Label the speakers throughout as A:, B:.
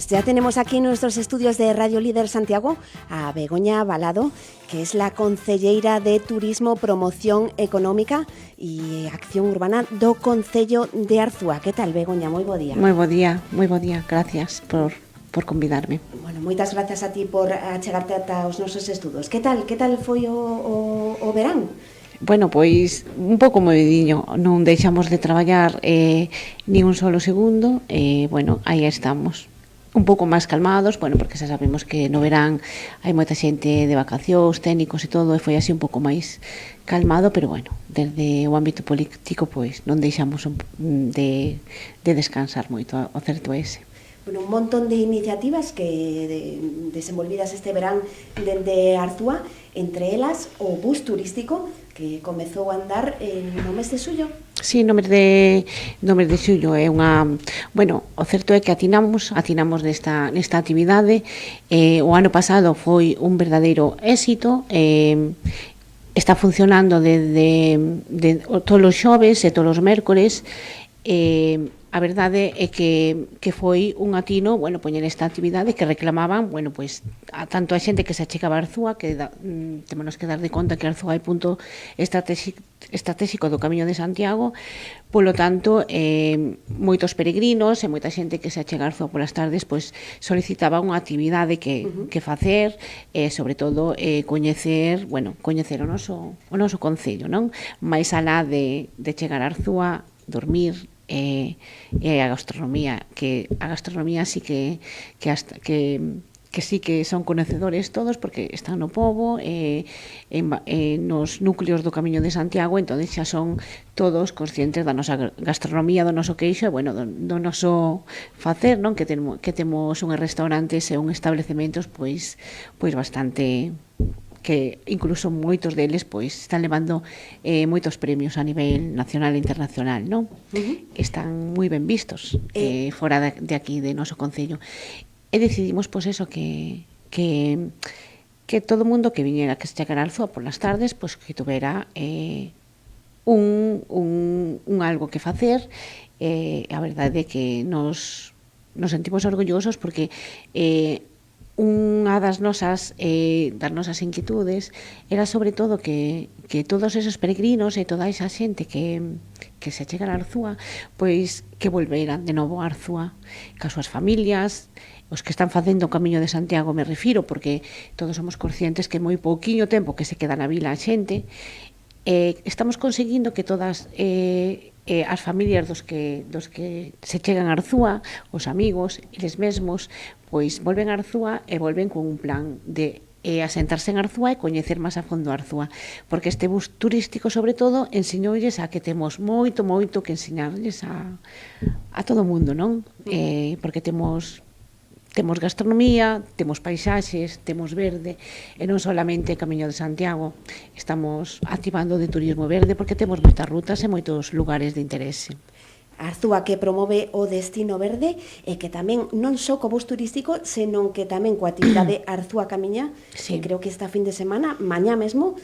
A: ya tenemos aquí en nuestros estudios de Radio Líder Santiago a Begoña Balado, que es la concelleira de Turismo, Promoción Económica e Acción Urbana do Concello de Arzúa. Que tal, Begoña? Moi bo día.
B: Moi bo día. Gracias por convidarme.
A: Bueno, moitas gracias a ti por achegarte ata os nosos estudos. Que tal foi o verán?
B: Bueno, pois un pouco movidiño, non deixamos de traballar ni un solo segundo, bueno, aí estamos. Un pouco máis calmados, bueno, porque xa sabemos que no verán hai moita xente de vacacións, técnicos e todo, e foi así un pouco máis calmado, pero bueno, desde o ámbito político, pois non deixamos de descansar moito, o certo é ese.
A: Bueno, un montón de iniciativas que desenvolvidas este verán dende Arzúa, entre elas o bus turístico que comezou a andar no mes de xullo.
B: Sí, no mes de xullo é unha... Bueno, o certo é que atinamos nesta actividade. O ano pasado foi un verdadeiro éxito. Está funcionando de todos os xoves e todos os mércores. A verdade é que foi un atino, bueno, poñer esta actividade que reclamaban, bueno, pois, tanto a xente que se achegaba a Arzúa, que temos que dar de conta que Arzúa é punto estratégico do Camiño de Santiago, polo tanto, moitos peregrinos e moita xente que se achega a Arzúa polas tardes, pois, solicitaba unha actividade que facer, sobre todo, coñecer o noso concello, non? Mais alá de chegar a Arzúa, dormir, e a gastronomía, que a gastronomía sí que sí que son conhecedores todos, porque están no pobo, nos núcleos do Camiño de Santiago, entón xa son todos conscientes da nosa gastronomía, do noso queixo, e, bueno, do noso facer, non? Que temos unhos restaurantes e un establecementos, pois bastante... que incluso moitos deles pois están levando moitos premios a nivel nacional e internacional, non? Están moi ben vistos fora de aquí, de noso concello. E decidimos, pois eso, que todo o mundo que viñera, que se chegara a Arzúa polas tardes, pois que tuvera un algo que facer. A verdade é que nos sentimos orgullosos porque unha das nosas inquietudes era sobre todo que todos esos peregrinos e toda esa xente que se achegara a Arzúa, pois que volveran de novo a Arzúa cas súas familias, os que están facendo o Camiño de Santiago, me refiro, porque todos somos conscientes que moi pouquiño tempo que se queda na vila a xente. Estamos conseguindo que todas as familias dos que se chegan a Arzúa, os amigos, eles mesmos, pois volven a Arzúa e volven con un plan de asentarse en Arzúa e coñecer máis a fondo Arzúa, porque este bus turístico, sobre todo, ensiñoulles a que temos moito que ensiñarlles a todo o mundo, non? Porque temos gastronomía, temos paisaxes, temos verde, e non solamente Camiño de Santiago. Estamos activando de turismo verde porque temos moitas rutas e moitos lugares de interese.
A: Arzúa, que promove o destino verde e que tamén non só co bus turístico, senón que tamén coa actividade Arzúa Camiña, que creo que esta fin de semana, mañá mesmo,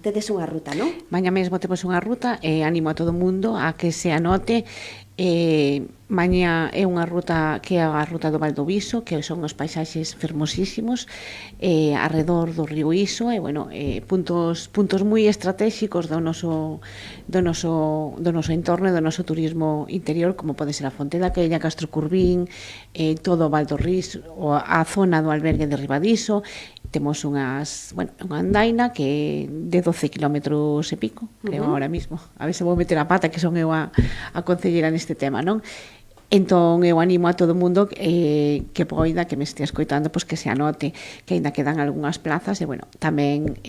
A: tedes unha ruta, non?
B: Mañá mesmo temos unha ruta e animo a todo o mundo a que se anote. Mañá é unha ruta que é a ruta do Val do Viso, que son os paisaxes fermosísimos arredor do río Iso, e, bueno, puntos moi estratégicos do noso entorno e do noso turismo interior, como pode ser a Fonte da Quella, Castro Curbín, todo o Val do Riso, a zona do albergue de Ribadiso. Temos unha andaina que de 12 kilómetros e pico, creo, ahora mismo. A ver se vou meter a pata, que son eu a concellera neste tema, non? Entón, eu animo a todo o mundo que poida, que me estea escoitando, pois que se anote, que ainda quedan algunhas plazas, e, bueno, tamén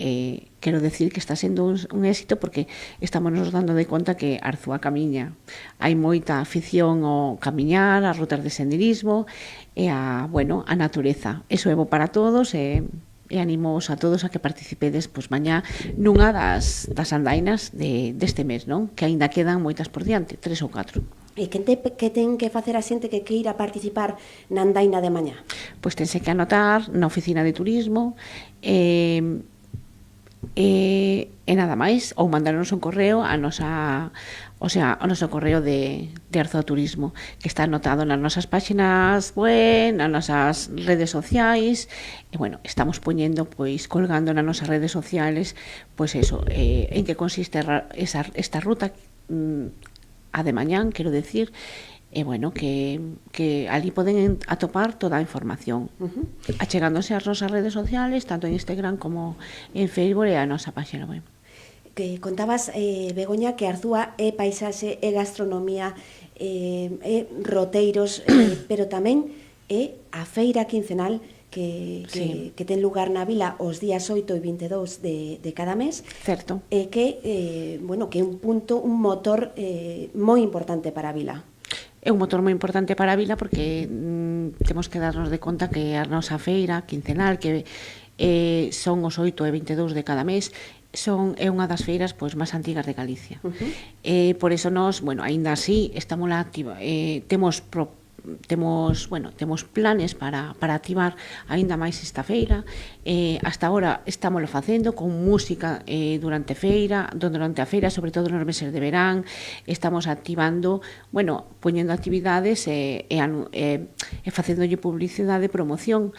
B: quero decir que está sendo un éxito porque estamos nos dando de conta que Arzúa camiña. Hai moita afición ao camiñar, as rutas de senderismo e a natureza. Eso é bo para todos e animos a todos a que participedes pois mañá nunha das andainas deste mes, non? Que aínda quedan moitas por diante, 3 ou 4.
A: E que ten que facer a xente que queira participar na andaina de mañá?
B: Pois tense que anotar na oficina de turismo e nada máis, ou mandarnos un correo a nosa o sea, o noso correo de Arzúa Turismo, que está anotado nas nosas páxinas web, nas nosas redes sociais, e bueno, estamos poñendo, pois, colgando nas nosas redes sociales, pois eso, en que consiste esta ruta, a de mañán, quero decir, e bueno, que ali poden atopar toda a información, achegándose ás nosas redes sociales, tanto en Instagram como en Facebook e a nosa páxina web.
A: Que contabas, Begoña, que Arzúa é paisaxe, é gastronomía, é roteiros, pero tamén é a feira quincenal que ten lugar na vila os días 8 e 22 de cada mes.
B: Certo.
A: E que, bueno, que é un punto, un motor moi importante para a vila.
B: É un motor moi importante para a vila porque temos que darnos de conta que a nosa feira quincenal, que son os 8 e 22 de cada mes, é unha das feiras pois máis antigas de Galicia. Por eso nós, bueno, aínda así estamos activa, temos planes para activar aínda máis esta feira. Hasta agora estámoslo facendo con música durante a feira, sobre todo nos meses de verán. Estamos activando, bueno, poñendo actividades e facéndolle publicidade e promoción,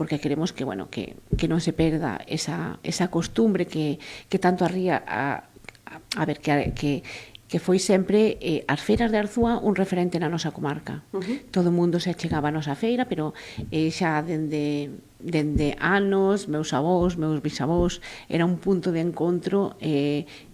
B: porque queremos que, bueno, que non se perda esa costumbre que tanto arría a ver, que foi sempre as feiras de Arzúa un referente na nosa comarca. Todo o mundo se achegaba a nosa feira, pero xa dende anos, meus avós, meus bisavós, era un punto de encontro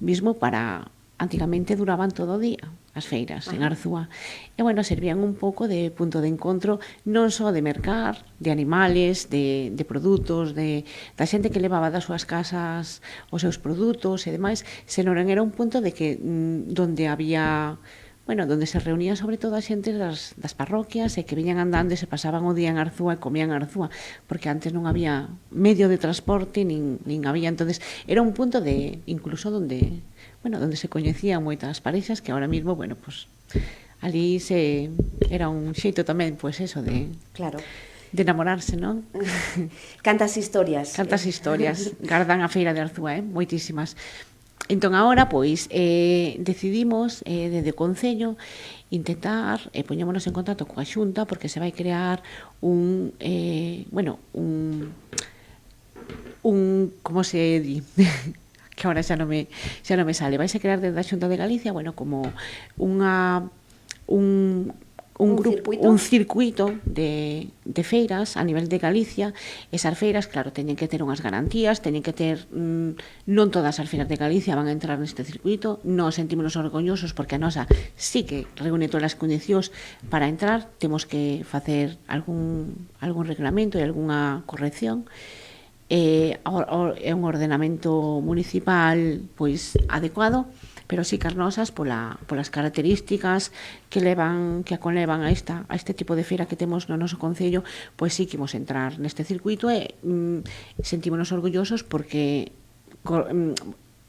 B: mismo para... Antigamente duraban todo o día as feiras en Arzúa. E, bueno, servían un pouco de punto de encontro non só de mercar, de animales, de produtos, da xente que levaba das súas casas os seus produtos e demais, senón era un punto de que donde había... Bueno, donde se reunía sobre todo a xente das parroquias e que viñan andando e se pasaban o día en Arzúa e comían Arzúa, porque antes non había medio de transporte, nin había, entonces era un punto de, incluso donde se coñecían moitas parexas que ahora mismo, bueno, pues ali era un xeito tamén, pues eso, de enamorarse, non?
A: Cantas historias
B: gardan a feira de Arzúa, moitísimas. Entón, agora, pois, decidimos, desde o Concello, intentar, poñémonos en contacto coa Xunta, porque se vai crear como se di... que agora xa non me sale, vai se crear desde a Xunta de Galicia, bueno, como un circuito de feiras a nivel de Galicia. Esas feiras, claro, teñen que ter unhas garantías, teñen que ter, non todas as feiras de Galicia van a entrar neste circuito, nos sentímonos orgullosos porque a nosa sí que reúne todas as condicións para entrar, temos que facer algún reglamento e algunha corrección. É un ordenamento municipal pois adecuado, pero sí que as nosas polas características que conlevan a este tipo de feira que temos no noso concello, pois sí que imos entrar neste circuito e sentímonos orgullosos porque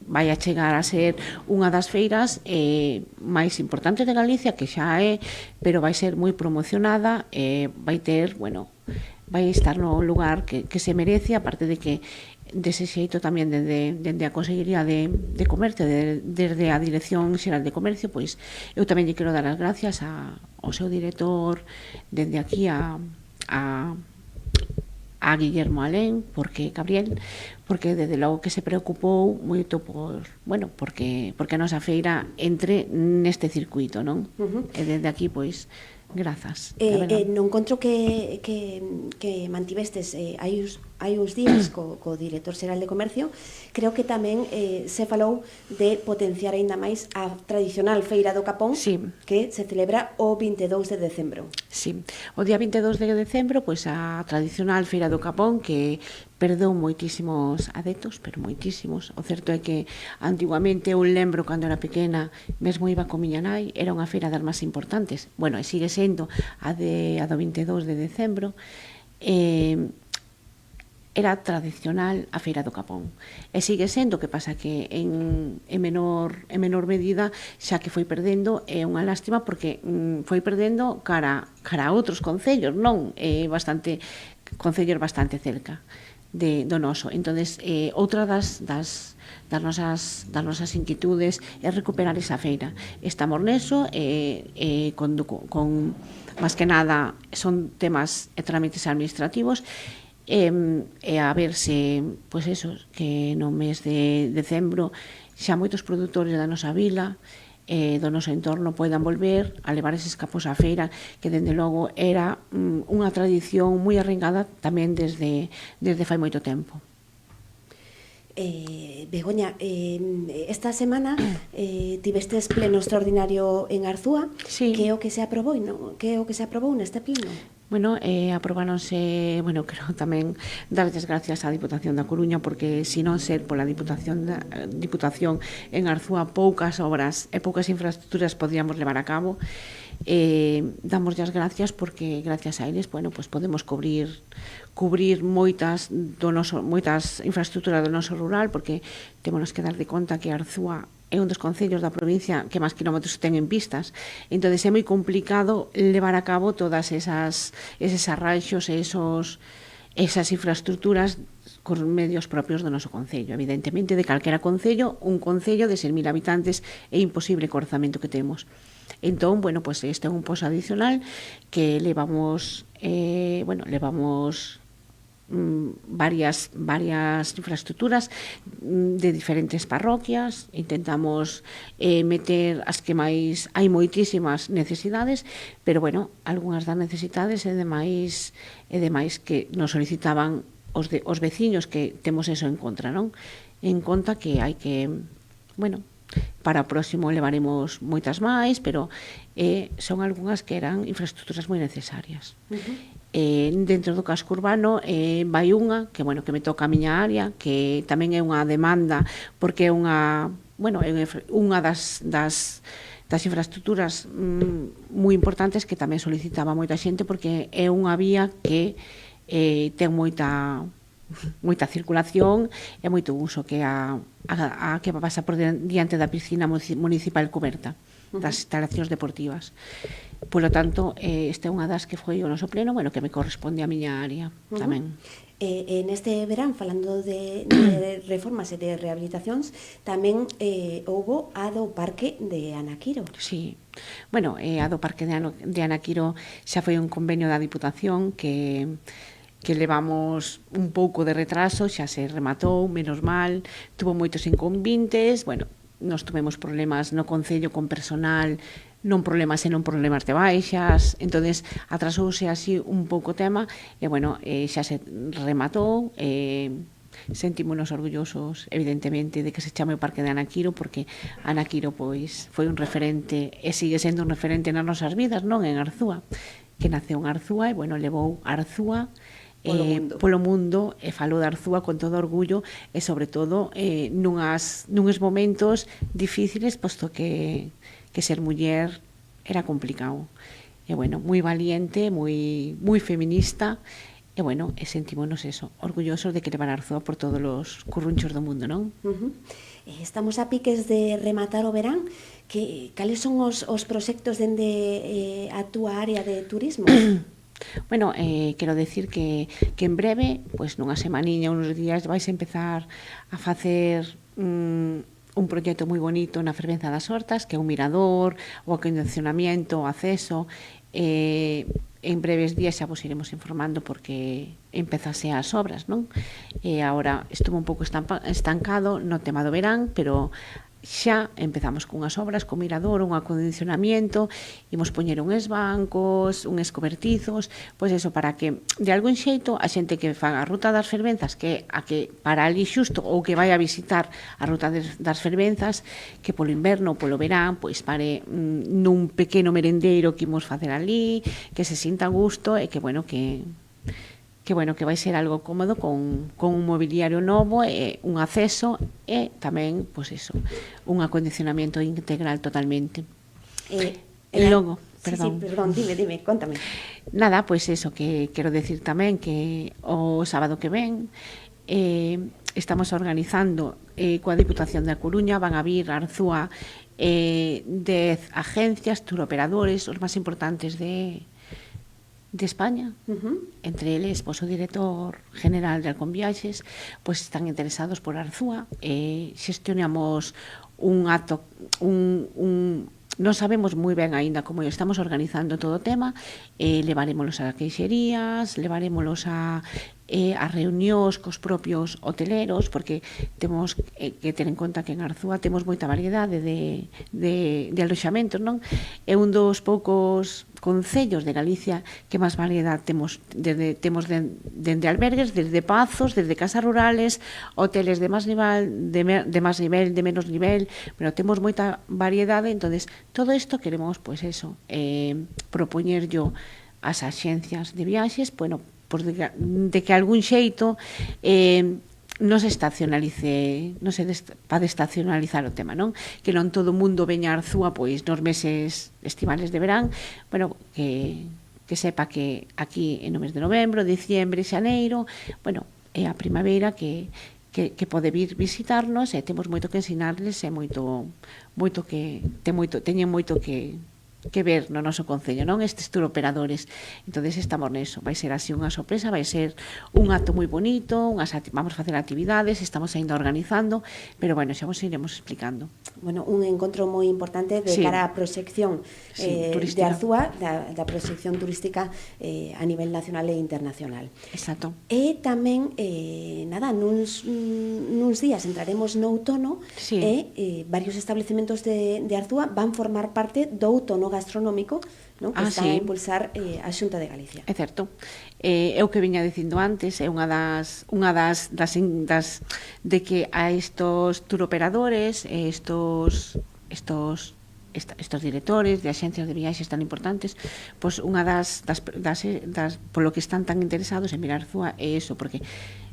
B: vai a chegar a ser unha das feiras máis importantes de Galicia, que xa é, pero vai ser moi promocionada e vai ter, bueno, vai estar no lugar que se merece, aparte de que dese xeito tamén dende a Consellería de Comercio, desde a Dirección Xeral de Comercio, pois eu tamén lle quero dar as gracias ao seu director dende aquí a Guillermo Alén, Gabriel, porque desde logo que se preocupou moito porque a nosa feira entre neste circuito, non? E desde aquí, pois, grazas.
A: No encontro que mantivestes hai uns días co director xeral de Comercio, creo que tamén se falou de potenciar aínda máis a tradicional Feira do Capón, que se celebra o 22 de decembro.
B: Sí, o día 22 de decembro, pois a tradicional Feira do Capón, que perdeu moitísimos adeptos, pero moitísimos. O certo é que antiguamente eu lembro cando era pequena, mesmo iba con miña nai, era unha feira das máis importantes. Bueno, e sigue sendo a do 22 de decembro. Era tradicional a Feira do Capón. E sigue sendo, que pasa que en menor medida, xa que foi perdendo, é unha lástima porque foi perdendo cara a outros concellos, non? Concellos bastante cerca. do noso. Entonces, outra das nosas inquietudes é recuperar esa feira. Estamos neso, con máis que nada son temas e trámites administrativos, e a ver se, pois eso, que no mes de decembro xa moitos produtores da nosa vila do noso entorno poidan volver a levar eses capos á feira, que dende logo era unha tradición moi arraigada tamén desde fai moito tempo.
A: Begoña, esta semana tivestes pleno extraordinario en Arzúa.
B: Sí.
A: Que é o que se aprobou, que é o que se aprobou neste pleno?
B: Bueno, aprobáronse, bueno, quero tamén darlles gracias á Diputación da Coruña, porque se non ser pola Diputación en Arzúa, poucas obras e poucas infraestructuras podíamos levar a cabo. Damos as gracias porque gracias a eles, bueno, pues podemos cubrir moitas infraestructuras do noso rural, porque temos que dar de conta que Arzúa é un dos concellos da provincia que máis kilómetros ten en pistas. Entón, é moi complicado levar a cabo todas eses arranxos e esas infraestructuras con medios propios do noso concello. Evidentemente, de calquera concello, un concello de 6.000 habitantes é imposible co orzamento que temos. Entón, bueno, pues este é un poso adicional que levamos varias infraestructuras de diferentes parroquias. Intentamos meter as que máis, hai moitísimas necesidades, pero bueno, algunhas das necesidades e demais que nos solicitaban os veciños, que temos eso en contra, non? En conta que hai que, bueno, para o próximo levaremos moitas máis, pero son algunhas que eran infraestructuras moi necesarias. Dentro do casco urbano vai unha que, bueno, que me toca a miña área, que tamén é unha demanda, porque é unha das infraestructuras moi importantes que tamén solicitaba moita xente, porque é unha vía que ten moita circulación e moito uso, que a que pasa por diante da piscina municipal cuberta das instalacións deportivas. Polo tanto, esta é unha das que foi o noso pleno, bueno, que me corresponde a miña área tamén.
A: Neste verán, falando de reformas e de rehabilitacións, tamén houbo a do Parque de Anaquiro.
B: Sí, bueno, a do Parque de Anaquiro xa foi un convenio da Diputación que levamos un pouco de retraso, xa se rematou, menos mal, tuvo moitos inconvintes, bueno, nos tuvemos problemas no Concello con personal, non problemas senón problemas de baixas, entonces atrasouse así un pouco o tema, e bueno, xa se rematou, sentímonos orgullosos, evidentemente, de que se chame o Parque de Anaquiro, porque Anaquiro, pois, foi un referente, e sigue sendo un referente nas nosas vidas, non en Arzúa, que naceu en Arzúa, e bueno, levou Arzúa polo mundo, e falou de Arzúa con todo orgullo, e sobre todo nuns momentos difíciles, posto que ser muller era complicado. E bueno, moi valiente, moi feminista, e bueno, sentímonos eso, orgullosos de que levar Arzúa por todos os currunchos do mundo, non?
A: Estamos a piques de rematar o verán. Cales son os proxectos dende a túa área de turismo?
B: Bueno, quero decir que en breve, pois nunha semaniña, uns días, vais a empezar a facer un proxecto moi bonito na Fervenza das Hortas, que é un mirador, o acondicionamiento, o acceso. En breves días xa vos iremos informando, porque empezase as obras, non? Agora estuvo un pouco estancado no tema do verán, pero xa empezamos cunhas obras, co mirador, un acondicionamiento, imos poñer uns bancos, uns cobertizos, pois eso, para que de algún xeito a xente que faga a ruta das Fervenzas, que a que para ali xusto, ou que vai a visitar a ruta das Fervenzas, que polo inverno ou polo verán, pois pare nun pequeno merendeiro que imos facer ali, que se sinta a gusto, e que bueno, que vai ser algo cómodo, con un mobiliario novo, e un acceso, e tamén, pois iso, un acondicionamiento integral totalmente. Logo, perdón.
A: Sí, perdón, dime, contame.
B: Nada, pois iso, que quero decir tamén que o sábado que ven estamos organizando coa Diputación da Coruña, van a vir a Arzúa 10 agencias, touroperadores, os máis importantes de España, entre eles, pois, o director general de Alcon Viaxes, pois están interesados por Arzúa, xestionamos un acto, non sabemos moi ben aínda como estamos organizando todo o tema, levarémolos a queixerías, levarémolos a reunións cos propios hoteleros, porque temos que ter en conta que en Arzúa temos moita variedade de aloxamentos, non? É un dos poucos concellos de Galicia que máis variedade temos dende albergues, desde pazos, desde casas rurales, hoteles de máis nivel, de máis nivel, de menos nivel, pero temos moita variedade. Entonces todo isto queremos, pois eso, propoñer yo ás axencias de viaxes, bueno, pois de que algún xeito non se estacionalice, non se para estacionalizar o tema, non? Que non todo o mundo veña a Arzúa pois nos meses estivales de verán, bueno, que sepa que aquí no mes de novembro, diciembre, xaneiro, bueno, é a primavera que pode vir visitarnos, e temos moito que ensinarles, e teñen moito que ver no noso concello, non? Estes turoperadores. Entonces estamos neso, vai ser así unha sorpresa, vai ser un acto moi bonito, vamos a facer actividades, estamos ainda organizando, pero bueno, xa vos iremos explicando.
A: Bueno, un encontro moi importante de cara á proxección de Arzúa, da proxección turística a nivel nacional e internacional.
B: Exacto.
A: E tamén, nuns días entraremos no outono, e varios establecementos de Arzúa van formar parte do outono gastronómico, non? Que está a impulsar a Xunta de Galicia.
B: É certo. É o que viña dicindo antes, é unha das de que a estos turoperadores, estos directores de axencias de viaxes tan importantes, pois unha das polo que están tan interesados en mirar Arzúa é eso, porque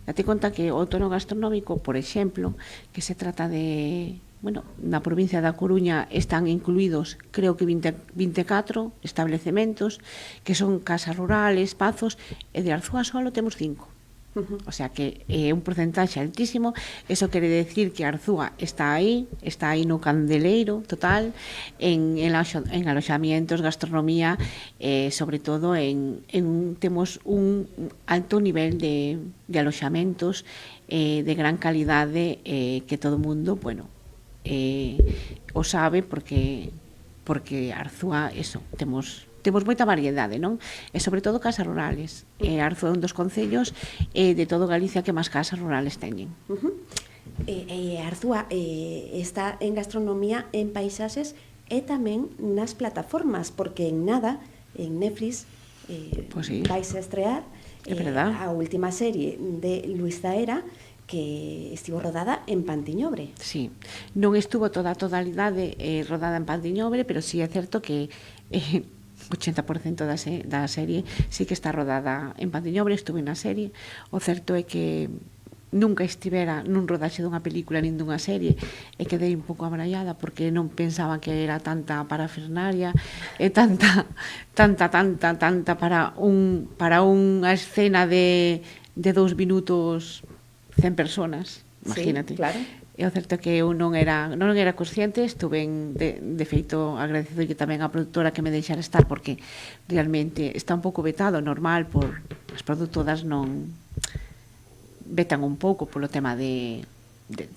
B: date conta que o outono gastronómico, por exemplo, que se trata de, bueno, na provincia da Coruña están incluídos, creo que 24 establecementos, que son casas rurales, pazos, e de Arzúa solo temos 5. O sea que é un porcentaxe altísimo. Eso quere decir que Arzúa está aí no candeleiro total, en aloxamientos, gastronomía, sobre todo temos un alto nivel de aloxamentos de gran calidade, que todo o mundo, bueno, o sabe, porque Arzúa, eso, temos moita variedade, non? E sobre todo casas rurales. Arzúa é un dos concellos de todo Galicia que máis casas rurales teñen.
A: Arzúa está en gastronomía, en paisaxes e tamén nas plataformas, porque en nada, en Netflix, vais a estrear a última serie de Luis Zaera, que estivo rodada en Pantiñobre.
B: Sí, non estuvo toda a totalidade rodada en Pantiñobre, pero sí é certo que 80% da serie sí que está rodada en Pantiñobre. Estuve na serie. O certo é que nunca estivera nun rodaxe dunha película nin dunha serie, e quedei un pouco abraiada porque non pensaba que era tanta parafernalia e tanta para unha escena de 2 minutos 100 personas, imagínate.
A: Sí, claro.
B: É o certo que eu non era consciente. Estuve de feito agradecidolle tamén á produtora que me deixara estar, porque realmente está un pouco vetado, normal, por as produtoras non vetan un pouco polo tema de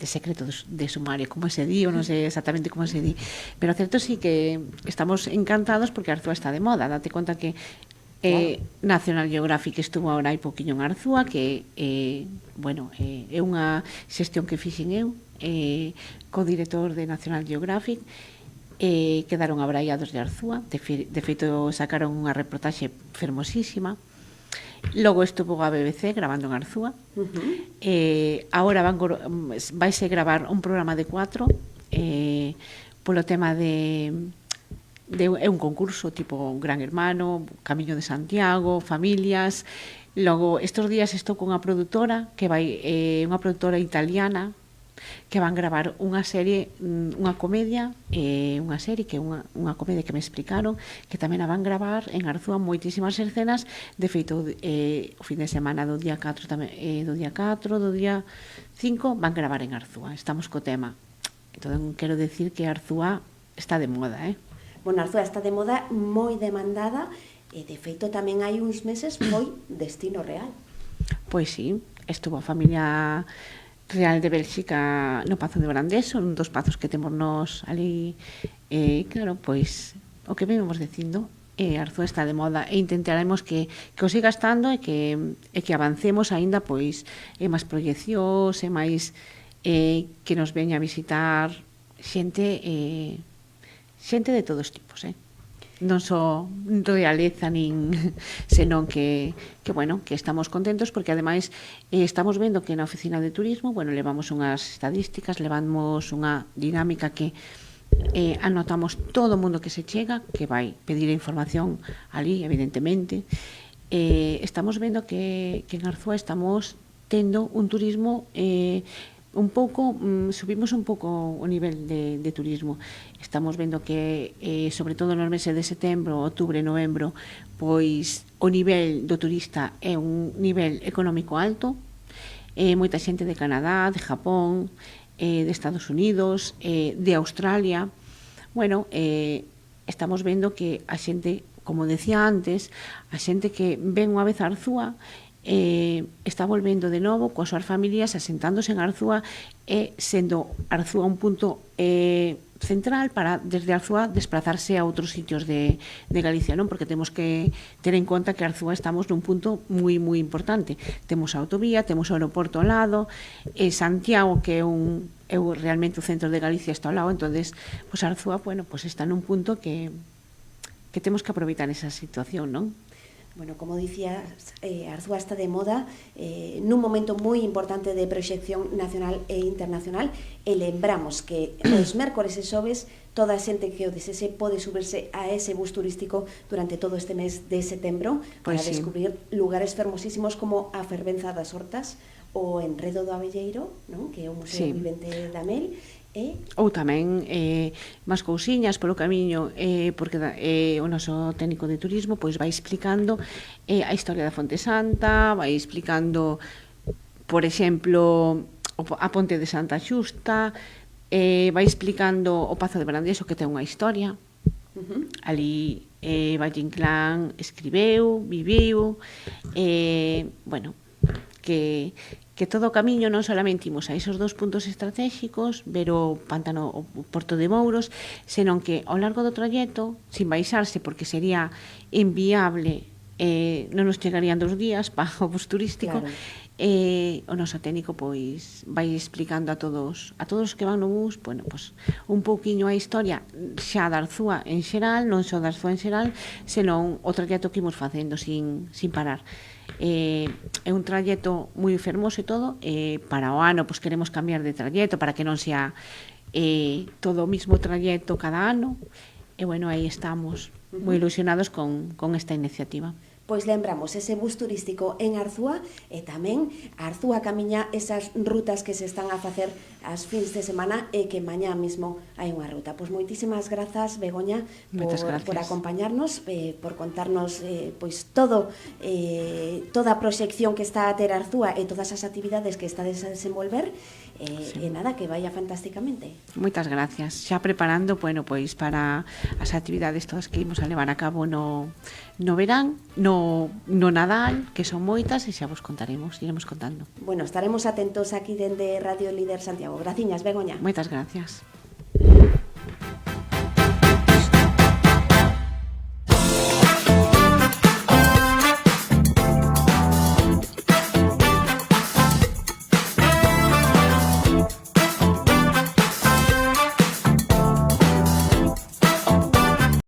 B: secreto de sumario, como se di, ou non sei exactamente como se di, pero certo sí que estamos encantados porque Arzúa está de moda. Date conta que National Geographic estuvo ahora hai poquinho en Arzúa, que bueno, é unha xestión que fixen eu co director de National Geographic, quedaron abraiados de Arzúa. De feito sacaron unha reportaxe fermosísima. Logo estuvo a BBC grabando en Arzúa. Agora vaise gravar un programa de 4 polo tema de é un concurso tipo Gran Hermano, Camiño de Santiago, familias. Logo estes días estou cunha produtora que unha produtora italiana, que van gravar unha serie, unha comedia, unha serie que é unha comedia que me explicaron, que tamén a van gravar en Arzúa, moitísimas escenas. De feito, o fin de semana do día 4 tamén, do día 5 van gravar en Arzúa. Estamos co tema. Entón, quero decir que Arzúa está de moda,
A: Bueno, Arzúa está de moda, moi demandada, e de feito tamén hai uns meses foi destino real.
B: Pois sí, estuvo a familia real de Bélxica no Pazo de Brandeso, un dos pazos que temos nós ali, claro, pois o que vimos dicindo, Arzúa está de moda e intentaremos que o siga estando e que avancemos aínda pois máis proyeccións e máis que nos veña a visitar xente de todos tipos, non só realeza nin senón que bueno, que estamos contentos porque ademais estamos vendo que na oficina de turismo, bueno, levamos unhas estadísticas, levamos unha dinámica que anotamos todo o mundo que se chega, que vai pedir a información ali, evidentemente. Estamos vendo que en Arzúa estamos tendo un turismo un pouco, subimos un pouco o nivel de turismo. Estamos vendo que, sobre todo nos meses de setembro, outubro e novembro, pois o nivel do turista é un nivel económico alto, moita xente de Canadá, de Japón, de Estados Unidos, de Australia. Bueno, estamos vendo que a xente, como decía antes, a xente que ven unha vez a Arzúa está volvendo de novo coas súas familias, asentándose en Arzúa e sendo Arzúa un punto central para desde Arzúa desplazarse a outros sitios de Galicia, non? Porque temos que ter en conta que Arzúa estamos nun punto moi importante. Temos a autovía, temos o aeroporto ao lado, Santiago, que é realmente o centro de Galicia, está ao lado, entonces pues Arzúa, bueno, pues está nun punto que temos que aproveitar esa situación, non?
A: Bueno, como dicías, Arzúa está de moda nun momento moi importante de proxección nacional e internacional e lembramos que os mércores e xoves toda a xente que o desese pode subirse a ese bus turístico durante todo este mes de setembro para descubrir lugares fermosísimos como a Fervenza das Hortas, o Enredo do Abelleiro, non? Que é o Museo Vivente da Mel,
B: ou tamén máis cousiñas polo camiño, porque o noso técnico de turismo pois vai explicando a historia da Fonte Santa, vai explicando, por exemplo, a Ponte de Santa Xusta, vai explicando o Pazo de Brandeso, que ten unha historia. Ali Valle Inclán escribeu, viviu, bueno, que todo o camiño non solamente imos a esos dos puntos estratégicos, ver o pantano, o Porto de Mouros, senón que ao largo do trayecto, sin baixarse, porque sería inviable, non nos chegarían 2 días para o bus turístico, o noso técnico pois vai explicando a todos os que van no bus, bueno, pois un pouquiño a historia xa da Arzúa en xeral, non só da Arzúa en xeral, senón o trayecto que imos facendo sin parar. É un trayecto moi fermoso e todo, para o ano pois queremos cambiar de trayecto para que non sea todo o mismo trayecto cada ano, e bueno, aí estamos moi ilusionados con esta iniciativa.
A: Pois lembramos ese bus turístico en Arzúa e tamén Arzúa camiña esas rutas que se están a facer as fins de semana e que mañá mesmo hai unha ruta. Pois moitísimas grazas, Begoña, por acompañarnos, por contarnos pois toda a proxección que está a ter Arzúa e todas as actividades que estades a desenvolver. E nada, que vaya fantásticamente.
B: Moitas gracias. Xa preparando, bueno, pois para as actividades todas que imos a levar a cabo no verán, no Nadal, que son moitas, e xa vos contaremos, iremos contando.
A: Bueno, estaremos atentos aquí dende Radio Líder Santiago. Graciñas, Begoña.
B: Moitas gracias.